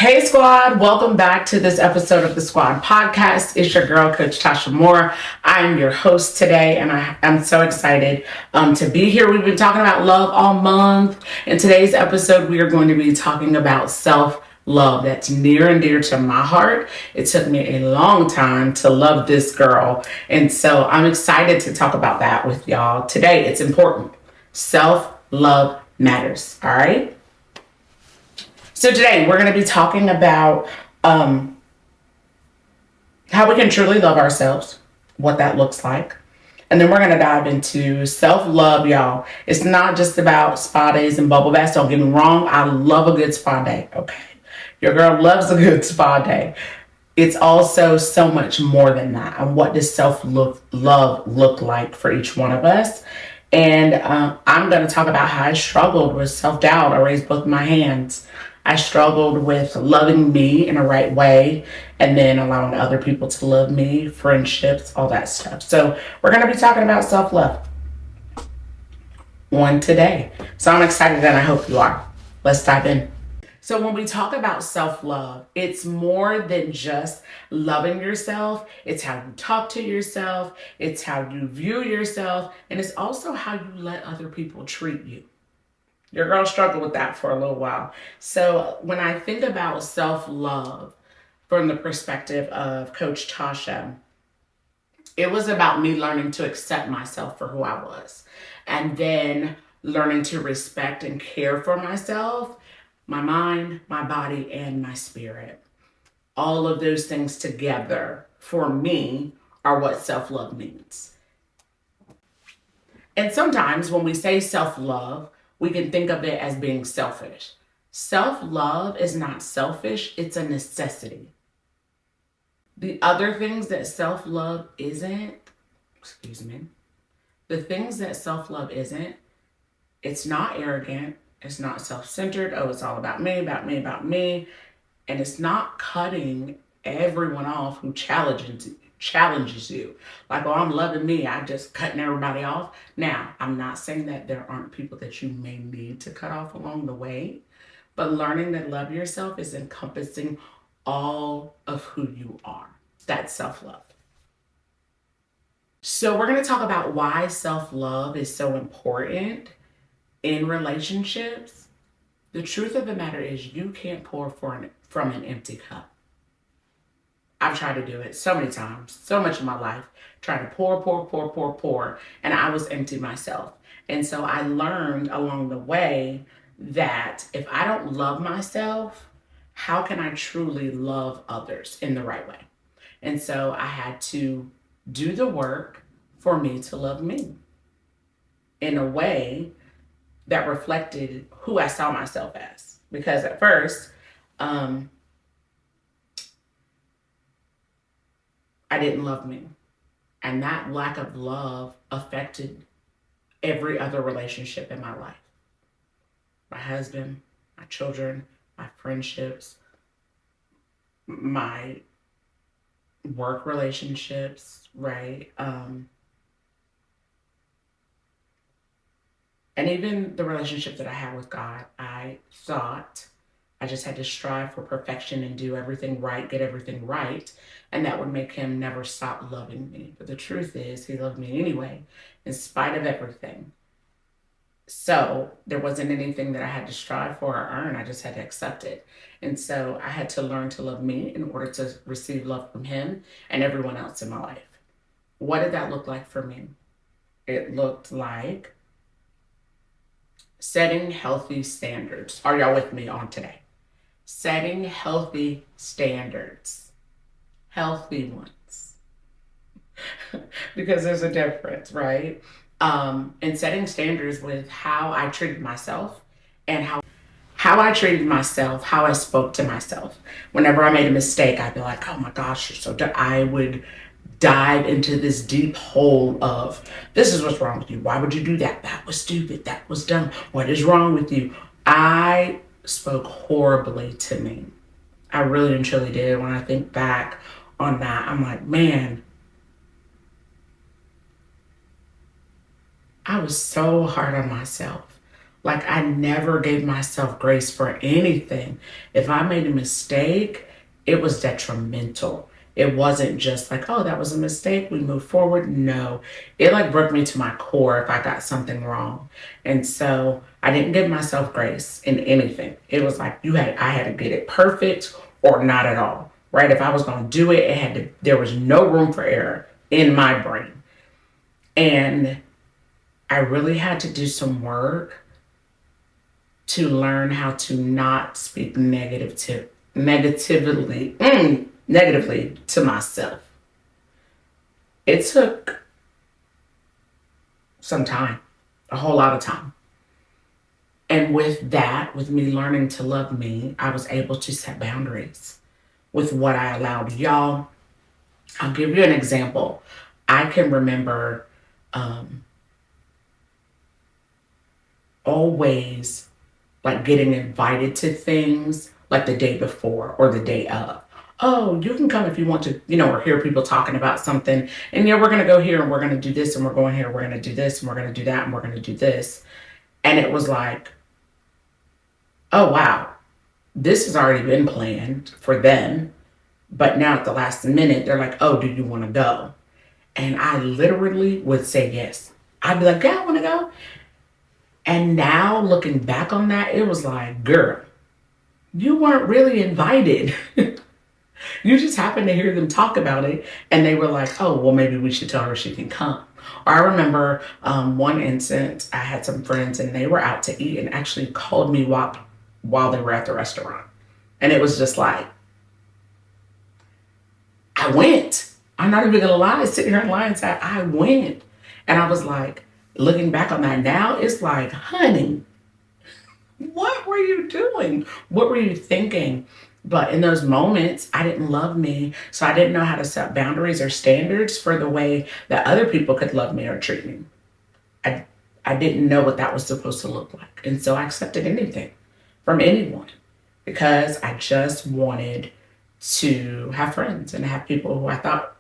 Hey squad, welcome back to this episode of the Squad Podcast. It's your girl, Coach Tocha Moore. I'm your host today, and I'm so excited to be here. We've been talking about love all month. In today's episode, we are going to be talking about self-love. That's near and dear to my heart. It took me a long time to love this girl, and so I'm excited to talk about that with y'all today. It's important. Self-love matters, all right? So today we're going to be talking about how we can truly love ourselves, what that looks like. And then we're going to dive into self-love, y'all. It's not just about spa days and bubble baths. Don't get me wrong. I love a good spa day, okay? Your girl loves a good spa day. It's also so much more than that. And what does self-love look like for each one of us? And I'm going to talk about how I struggled with self-doubt. I raised both my hands. I struggled with loving me in a right way and then allowing other people to love me, friendships, all that stuff. So we're going to be talking about self-love on today. So I'm excited and I hope you are. Let's dive in. So when we talk about self-love, it's more than just loving yourself. It's how you talk to yourself. It's how you view yourself. And it's also how you let other people treat you. Your girl struggled with that for a little while. So when I think about self-love from the perspective of Coach Tocha, it was about me learning to accept myself for who I was. And then learning to respect and care for myself, my mind, my body, and my spirit. All of those things together, for me, are what self-love means. And sometimes when we say self-love, we can think of it as being selfish. Self-love is not selfish, it's a necessity. The other things that self-love isn't, the things that self-love isn't, it's not arrogant, it's not self-centered, oh, it's all about me, about me, about me, and it's not cutting everyone off who challenges you. Like, oh, I'm loving me, I'm just cutting everybody off. Now, I'm not saying that there aren't people that you may need to cut off along the way, but learning to love yourself is encompassing all of who you are. That's self-love. So we're going to talk about why self-love is so important in relationships. The truth of the matter is you can't pour from an empty cup. I've tried to do it so many times, so much of my life, trying to pour, and I was empty myself. And so I learned along the way that if I don't love myself, how can I truly love others in the right way? And so I had to do the work for me to love me in a way that reflected who I saw myself as. Because at first, I didn't love me. And that lack of love affected every other relationship in my life. My husband, my children, my friendships, my work relationships, right? And even the relationship that I had with God, I thought I just had to strive for perfection and do everything right, get everything right, and that would make him never stop loving me. But the truth is, he loved me anyway, in spite of everything. So there wasn't anything that I had to strive for or earn. I just had to accept it. And so I had to learn to love me in order to receive love from him and everyone else in my life. What did that look like for me? It looked like setting healthy standards. Are y'all with me on today? Setting healthy standards. Healthy ones. Because there's a difference, right? And setting standards with how I treated myself and how I treated myself, how I spoke to myself. Whenever I made a mistake, I'd be like, oh my gosh, you're so dumb. I would dive into this deep hole of, this is what's wrong with you. Why would you do that? That was stupid. That was dumb. What is wrong with you? I spoke horribly to me. I really and truly did. When I think back on that, I'm like, man, I was so hard on myself. Like, I never gave myself grace for anything. If I made a mistake, it was detrimental. It wasn't just like, oh, that was a mistake, we move forward. No, it like broke me to my core if I got something wrong. And so I didn't give myself grace in anything. It was like I had to get it perfect or not at all. Right? If I was gonna do it, there was no room for error in my brain. And I really had to do some work to learn how to not speak negatively to myself. It took some time, a whole lot of time. And with that, with me learning to love me, I was able to set boundaries with what I allowed. Y'all, I'll give you an example. I can remember always like getting invited to things like the day before or the day of. Oh, you can come if you want to, or hear people talking about something. And yeah, we're going to go here and we're going to do this and we're going here, we're going to do this and we're going to do that and we're going to do this. And it was like, oh, wow, this has already been planned for them. But now at the last minute, they're like, oh, do you want to go? And I literally would say yes. I'd be like, yeah, I want to go. And now looking back on that, it was like, girl, you weren't really invited. You just happened to hear them talk about it. And they were like, oh, well, maybe we should tell her she can come. Or I remember one instance, I had some friends and they were out to eat and actually called me while they were at the restaurant. And it was just like, I went. I'm not even gonna lie, sitting here in line said, I went. And I was like, looking back on that now, it's like, honey, what were you doing? What were you thinking? But in those moments, I didn't love me. So I didn't know how to set boundaries or standards for the way that other people could love me or treat me. I didn't know what that was supposed to look like. And so I accepted anything from anyone because I just wanted to have friends and have people who I thought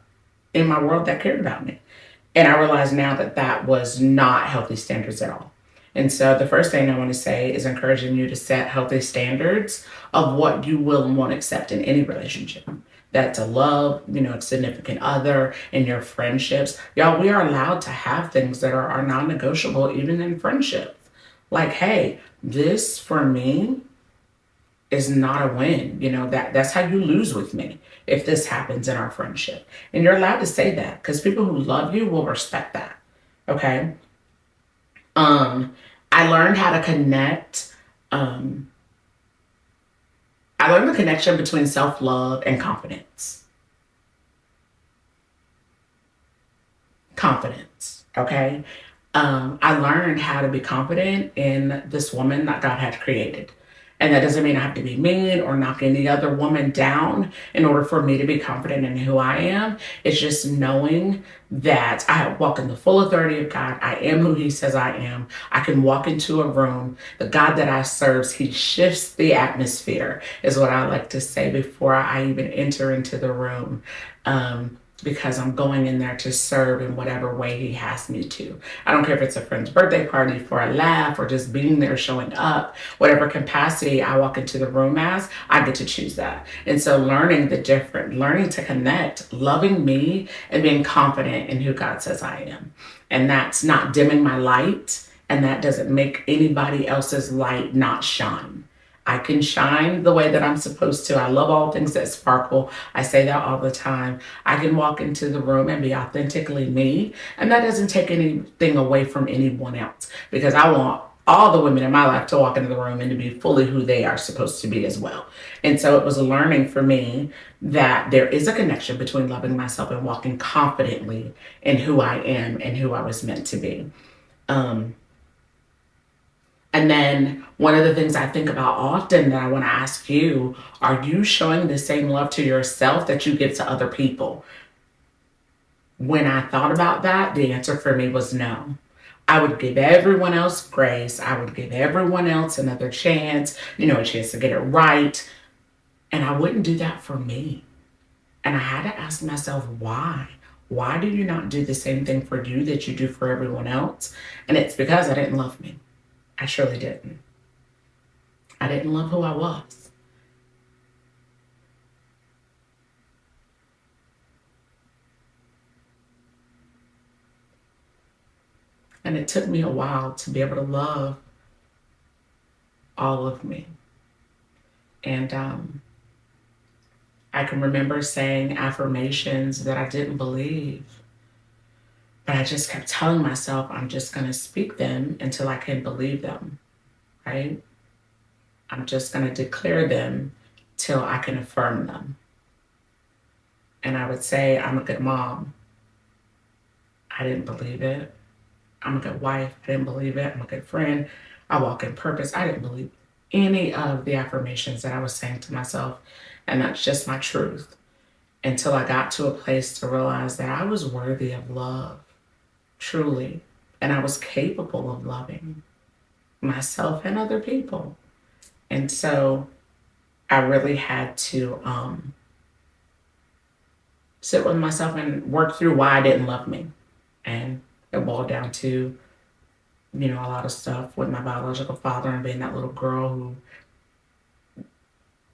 in my world that cared about me. And I realize now that that was not healthy standards at all. And so the first thing I want to say is encouraging you to set healthy standards of what you will and won't accept in any relationship. That's a love, a significant other, in your friendships. Y'all, we are allowed to have things that are non-negotiable even in friendships. Like, hey, this for me is not a win. That's how you lose with me if this happens in our friendship. And you're allowed to say that because people who love you will respect that. Okay. I learned how to connect. I learned the connection between self-love and confidence. Confidence. Okay. I learned how to be confident in this woman that God had created. And that doesn't mean I have to be mean or knock any other woman down in order for me to be confident in who I am. It's just knowing that I walk in the full authority of God. I am who he says I am. I can walk into a room. The God that I serve, he shifts the atmosphere, is what I like to say before I even enter into the room. Because I'm going in there to serve in whatever way he has me to. I don't care if it's a friend's birthday party, for a laugh, or just being there, showing up, whatever capacity I walk into the room as, I get to choose that. And so learning to connect, loving me, and being confident in who God says I am. And that's not dimming my light, and that doesn't make anybody else's light not shine. I can shine the way that I'm supposed to. I love all things that sparkle. I say that all the time. I can walk into the room and be authentically me. And that doesn't take anything away from anyone else because I want all the women in my life to walk into the room and to be fully who they are supposed to be as well. And so it was a learning for me that there is a connection between loving myself and walking confidently in who I am and who I was meant to be. And then one of the things I think about often that I want to ask you, are you showing the same love to yourself that you give to other people? When I thought about that, the answer for me was no. I would give everyone else grace. I would give everyone else another chance, a chance to get it right. And I wouldn't do that for me. And I had to ask myself, why? Why do you not do the same thing for you that you do for everyone else? And it's because I didn't love me. I truly didn't. I didn't love who I was. And it took me a while to be able to love all of me. And I can remember saying affirmations that I didn't believe, but I just kept telling myself I'm just going to speak them until I can believe them, right? I'm just going to declare them till I can affirm them. And I would say, I'm a good mom. I didn't believe it. I'm a good wife. I didn't believe it. I'm a good friend. I walk in purpose. I didn't believe any of the affirmations that I was saying to myself. And that's just my truth. Until I got to a place to realize that I was worthy of love, truly. And I was capable of loving myself and other people. And so I really had to sit with myself and work through why I didn't love me. And it boiled down to, a lot of stuff with my biological father and being that little girl who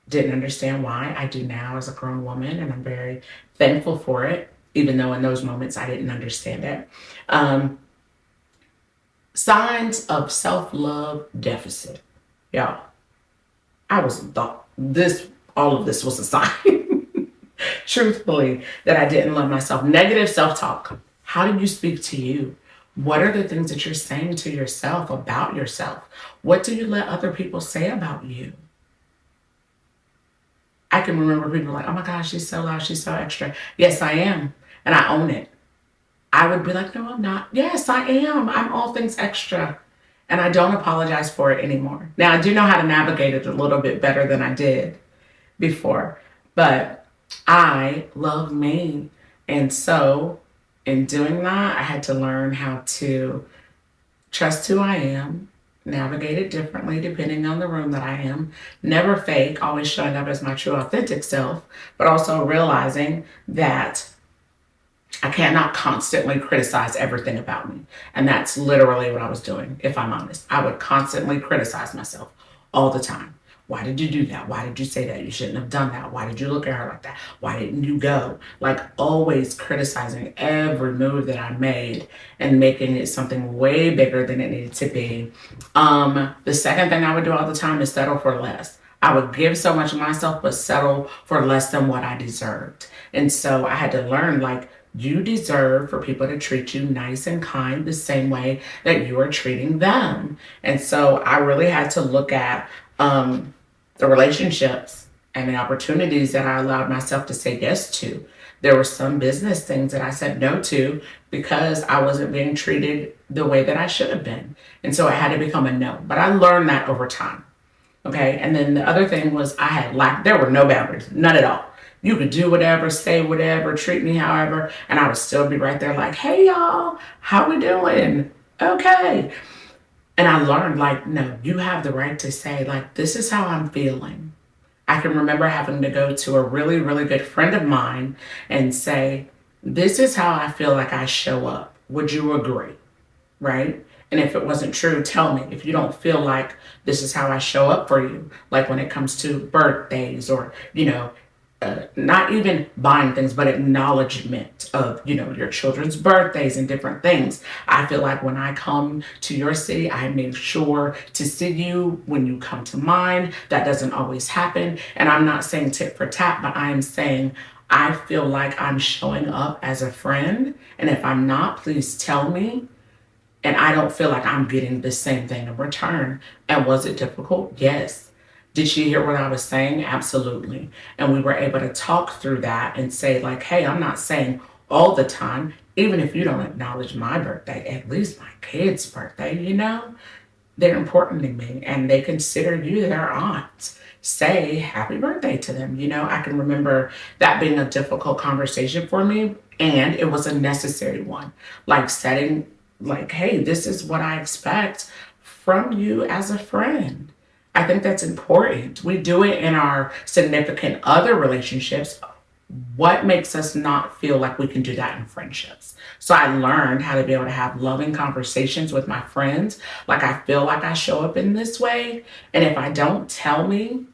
didn't understand why. I do now as a grown woman, and I'm very thankful for it, even though in those moments I didn't understand it. Signs of self-love deficit. Y'all, I was thought all of this was a sign, truthfully, that I didn't love myself. Negative self-talk. How do you speak to you? What are the things that you're saying to yourself about yourself? What do you let other people say about you? I can remember people like, oh my gosh, she's so loud, she's so extra. Yes, I am. And I own it. I would be like, no, I'm not. Yes, I am. I'm all things extra. And I don't apologize for it anymore. Now, I do know how to navigate it a little bit better than I did before. But I love me. And so in doing that, I had to learn how to trust who I am, navigate it differently depending on the room that I am, never fake, always showing up as my true authentic self, but also realizing that I cannot constantly criticize everything about me. And that's literally what I was doing, if I'm honest. I would constantly criticize myself all the time. Why did you do that? Why did you say that? You shouldn't have done that. Why did you look at her like that? Why didn't you go? Like always criticizing every move that I made and making it something way bigger than it needed to be. The second thing I would do all the time is settle for less. I would give so much of myself, but settle for less than what I deserved. And so I had to learn, like, you deserve for people to treat you nice and kind the same way that you are treating them. And so I really had to look at the relationships and the opportunities that I allowed myself to say yes to. There were some business things that I said no to because I wasn't being treated the way that I should have been. And so I had to become a no. But I learned that over time. Okay. And then the other thing was there were no boundaries, none at all. You could do whatever, say whatever, treat me however, and I would still be right there like, hey y'all, how we doing? Okay. And I learned, like, no, you have the right to say, like, this is how I'm feeling. I can remember having to go to a really, really good friend of mine and say, this is how I feel like I show up. Would you agree? Right? And if it wasn't true, tell me. If you don't feel like this is how I show up for you, like when it comes to birthdays or, not even buying things, but acknowledgement of, your children's birthdays and different things. I feel like when I come to your city, I make sure to see you when you come to mine. That doesn't always happen. And I'm not saying tit for tat, but I am saying I feel like I'm showing up as a friend. And if I'm not, please tell me. And I don't feel like I'm getting the same thing in return. And was it difficult? Yes. Did she hear what I was saying? Absolutely. And we were able to talk through that and say, like, hey, I'm not saying all the time, even if you don't acknowledge my birthday, at least my kid's birthday, they're important to me and they consider you their aunt. Say happy birthday to them. I can remember that being a difficult conversation for me, and it was a necessary one. Like setting, like, hey, this is what I expect from you as a friend. I think that's important. We do it in our significant other relationships. What makes us not feel like we can do that in friendships? So I learned how to be able to have loving conversations with my friends. Like, I feel like I show up in this way. And if I don't, tell me.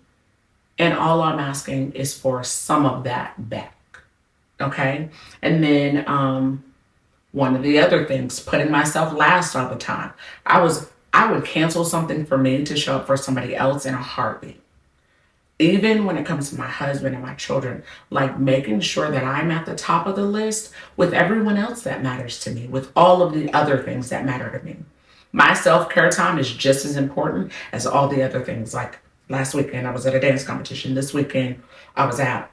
And all I'm asking is for some of that back. Okay. And then one of the other things, putting myself last all the time. I would cancel something for me to show up for somebody else in a heartbeat. Even when it comes to my husband and my children, like making sure that I'm at the top of the list with everyone else that matters to me, with all of the other things that matter to me. My self-care time is just as important as all the other things. Like last weekend, I was at a dance competition. This weekend, I was at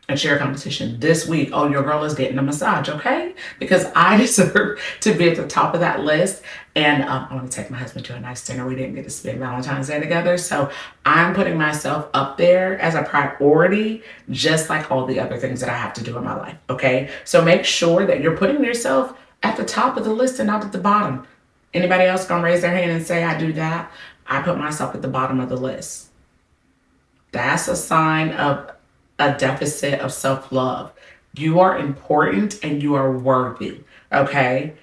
a cheer competition. This week, oh, your girl is getting a massage, okay? Because I deserve to be at the top of that list. And I want to take my husband to a nice dinner. We didn't get to spend Valentine's Day together. So I'm putting myself up there as a priority, just like all the other things that I have to do in my life, okay? So make sure that you're putting yourself at the top of the list and not at the bottom. Anybody else gonna raise their hand and say, I do that? I put myself at the bottom of the list. That's a sign of a deficit of self-love. You are important and you are worthy, okay?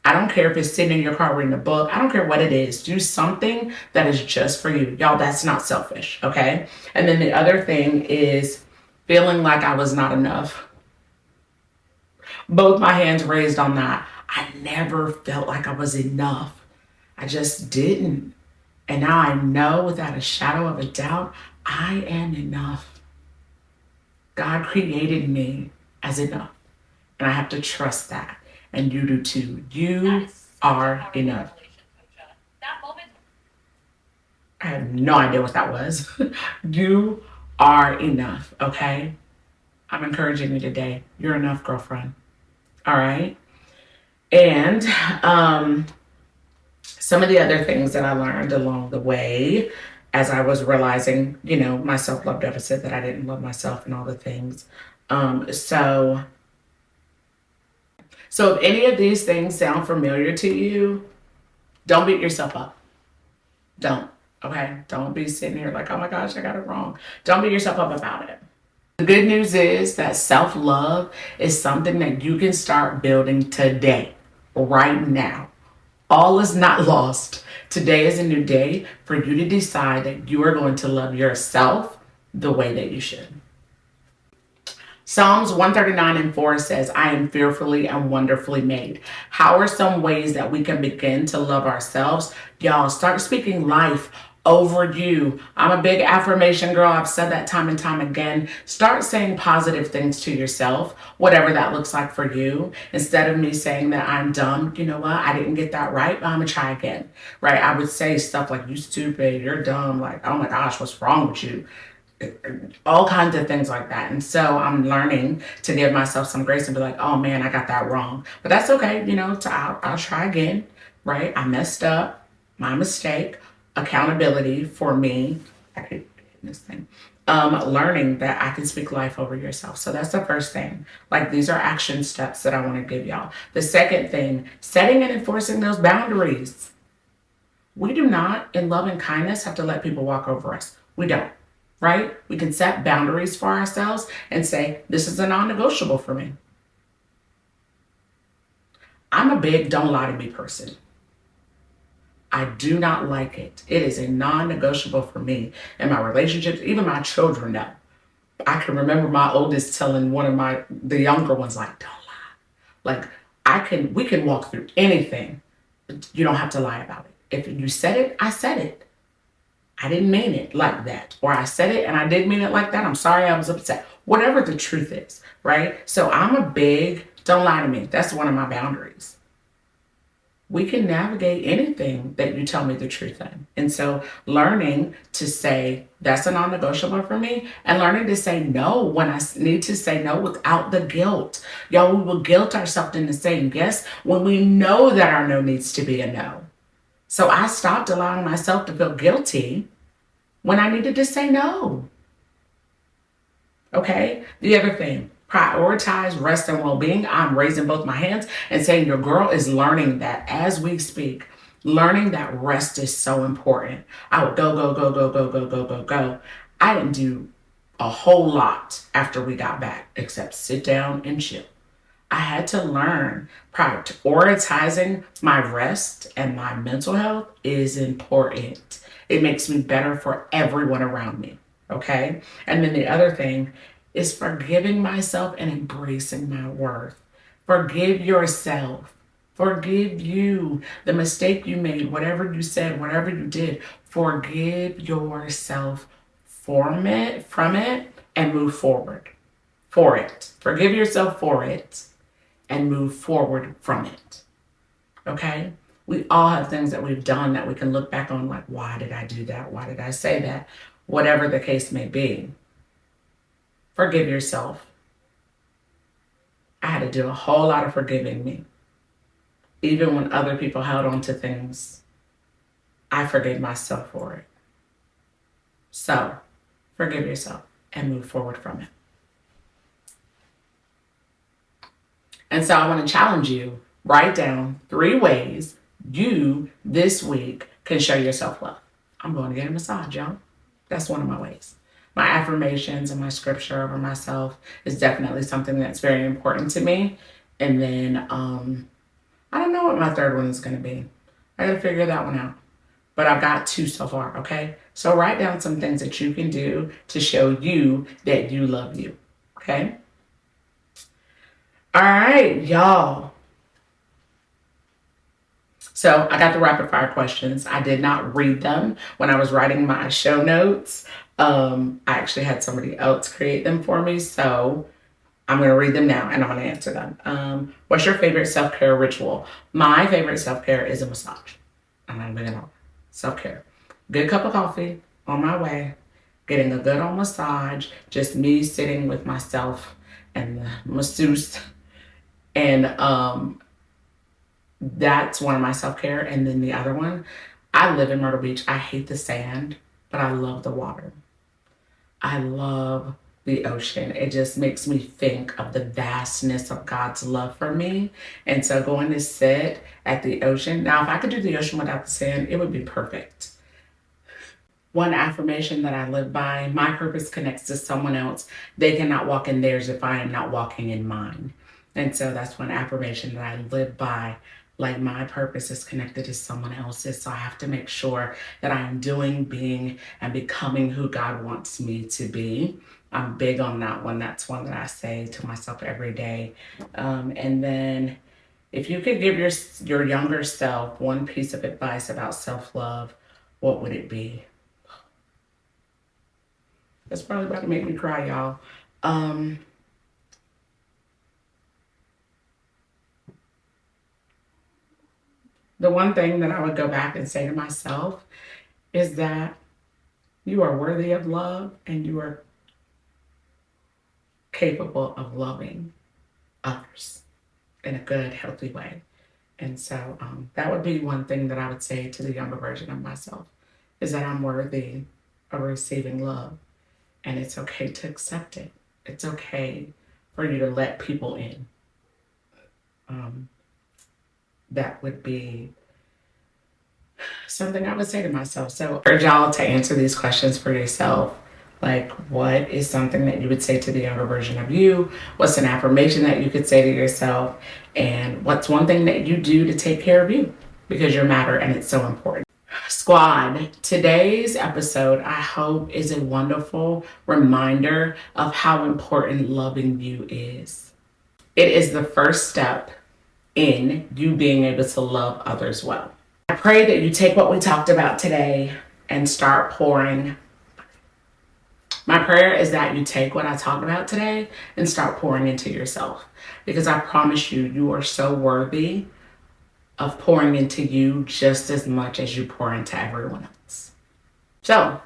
I don't care if it's sitting in your car reading a book. I don't care what it is. Do something that is just for you. Y'all, that's not selfish, okay? And then the other thing is feeling like I was not enough. Both my hands raised on that. I never felt like I was enough. I just didn't. And now I know without a shadow of a doubt, I am enough. God created me as enough. And I have to trust that. And you do too. You are enough. I have no idea what that was. You are enough, okay? I'm encouraging you today. You're enough, girlfriend. All right? And some of the other things that I learned along the way as I was realizing, my self-love deficit, that I didn't love myself and all the things. So if any of these things sound familiar to you, don't beat yourself up. Don't, okay? Don't be sitting here like, oh my gosh, I got it wrong. Don't beat yourself up about it. The good news is that self-love is something that you can start building today, right now. All is not lost. Today is a new day for you to decide that you are going to love yourself the way that you should. Psalms 139:4 says, I am fearfully and wonderfully made. How are some ways that we can begin to love ourselves? Y'all, start speaking life over you. I'm a big affirmation girl. I've said that time and time again. Start saying positive things to yourself, whatever that looks like for you. Instead of me saying that I'm dumb, you know what? I didn't get that right, but I'm gonna try again, right? I would say stuff like, you stupid, you're dumb, like, oh my gosh, what's wrong with you? All kinds of things like that. And so I'm learning to give myself some grace and be like, oh man, I got that wrong. But that's okay, I'll try again, right? I messed up, my mistake. Accountability for me. I could hit this thing. Learning that I can speak life over yourself. So that's the first thing. Like, these are action steps that I want to give y'all. The second thing, setting and enforcing those boundaries. We do not, in love and kindness, have to let people walk over us. We don't, right? We can set boundaries for ourselves and say, this is a non-negotiable for me. I'm a big don't lie to me person. I do not like it. It is a non-negotiable for me in my relationships. Even my children know. I can remember my oldest telling one of the younger ones, like, don't lie. Like, we can walk through anything, but you don't have to lie about it. If you said it, I said it. I didn't mean it like that. Or I said it and I did mean it like that. I'm sorry, I was upset. Whatever the truth is, right? So I'm a big, don't lie to me. That's one of my boundaries. We can navigate anything that you tell me the truth in. And so learning to say, that's a non-negotiable for me, and learning to say no when I need to say no without the guilt. Y'all, we will guilt ourselves into saying yes when we know that our no needs to be a no. So I stopped allowing myself to feel guilty when I needed to say no. Okay? The other thing, prioritize rest and well-being. I'm raising both my hands and saying your girl is learning that as we speak, learning that rest is so important. I would go. I didn't do a whole lot after we got back, except sit down and chill. I had to learn prioritizing my rest and my mental health is important. It makes me better for everyone around me. Okay. And then the other thing is forgiving myself and embracing my worth. Forgive yourself. Forgive you. The mistake you made, whatever you said, whatever you did, forgive yourself from it and move forward for it. Forgive yourself for it and move forward from it. Okay? We all have things that we've done that we can look back on like, why did I do that? Why did I say that? Whatever the case may be. Forgive yourself. I had to do a whole lot of forgiving me. Even when other people held on to things, I forgave myself for it. So, forgive yourself and move forward from it. And so I want to challenge you, write down 3 ways you this week can show your self-love. I'm going to get a massage, y'all. That's one of my ways. My affirmations and my scripture over myself is definitely something that's very important to me. And then I don't know what my third one is going to be. I got to figure that one out. But I've got 2 so far, okay? So write down some things that you can do to show you that you love you, okay? All right, y'all. So I got the rapid fire questions. I did not read them when I was writing my show notes. I actually had somebody else create them for me. So I'm going to read them now and I'm going to answer them. What's your favorite self-care ritual? My favorite self-care is a massage. I'm not even going self-care. Good cup of coffee on my way, getting a good old massage, just me sitting with myself and the masseuse. And that's one of my self-care. And then the other one, I live in Myrtle Beach. I hate the sand, but I love the water. I love the ocean. It just makes me think of the vastness of God's love for me. And so going to sit at the ocean. Now, if I could do the ocean without the sand, it would be perfect. One affirmation that I live by, my purpose connects to someone else. They cannot walk in theirs if I am not walking in mine. And so that's one affirmation that I live by. Like my purpose is connected to someone else's. So I have to make sure that I'm doing, being, and becoming who God wants me to be. I'm big on that one. That's one that I say to myself every day. And then if you could give your younger self one piece of advice about self-love, what would it be? That's probably about to make me cry, y'all. The one thing that I would go back and say to myself is that you are worthy of love and you are capable of loving others in a good, healthy way. And so that would be one thing that I would say to the younger version of myself is that I'm worthy of receiving love and it's okay to accept it. It's okay for you to let people in. That would be something I would say to myself. So I urge y'all to answer these questions for yourself. Like, what is something that you would say to the younger version of you? What's an affirmation that you could say to yourself? And what's one thing that you do to take care of you? Because you matter and it's so important. Squad, today's episode, I hope, is a wonderful reminder of how important loving you is. It is the first step in you being able to love others well. I pray that you take what we talked about today and start pouring. My prayer is that you take what I talked about today and start pouring into yourself. Because I promise you, you are so worthy of pouring into you just as much as you pour into everyone else. So,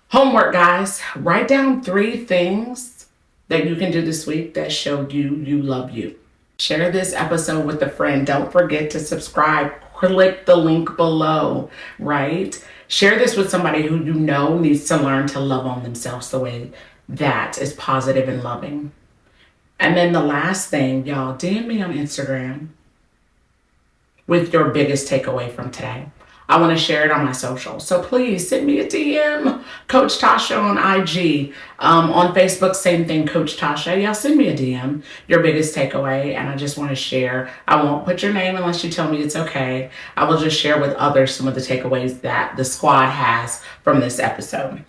homework, guys. Write down 3 things that you can do this week that show you love you. Share this episode with a friend. Don't forget to subscribe. Click the link below, right? Share this with somebody who you know needs to learn to love on themselves the way that is positive and loving. And then the last thing, y'all, DM me on Instagram with your biggest takeaway from today. I want to share it on my social. So please send me a DM, Coach Tasha on IG. On Facebook, same thing, Coach Tasha. Y'all send me a DM, your biggest takeaway, and I just want to share. I won't put your name unless you tell me it's okay. I will just share with others some of the takeaways that the squad has from this episode.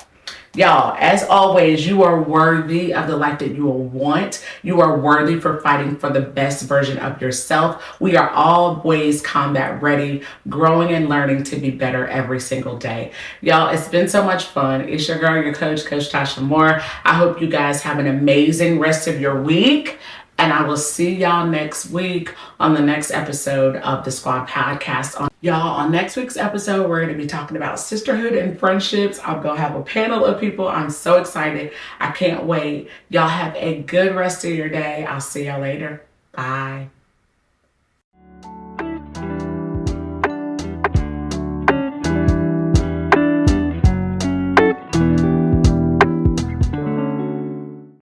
Y'all, as always, you are worthy of the life that you will want. You are worthy for fighting for the best version of yourself. We are always combat ready, growing and learning to be better every single day. Y'all, it's been so much fun. It's your girl, your coach, Coach Tocha Moore. I hope you guys have an amazing rest of your week. And I will see y'all next week on the next episode of the Squad Podcast. Y'all, on next week's episode, we're going to be talking about sisterhood and friendships. I'm going to have a panel of people. I'm so excited. I can't wait. Y'all have a good rest of your day. I'll see y'all later. Bye.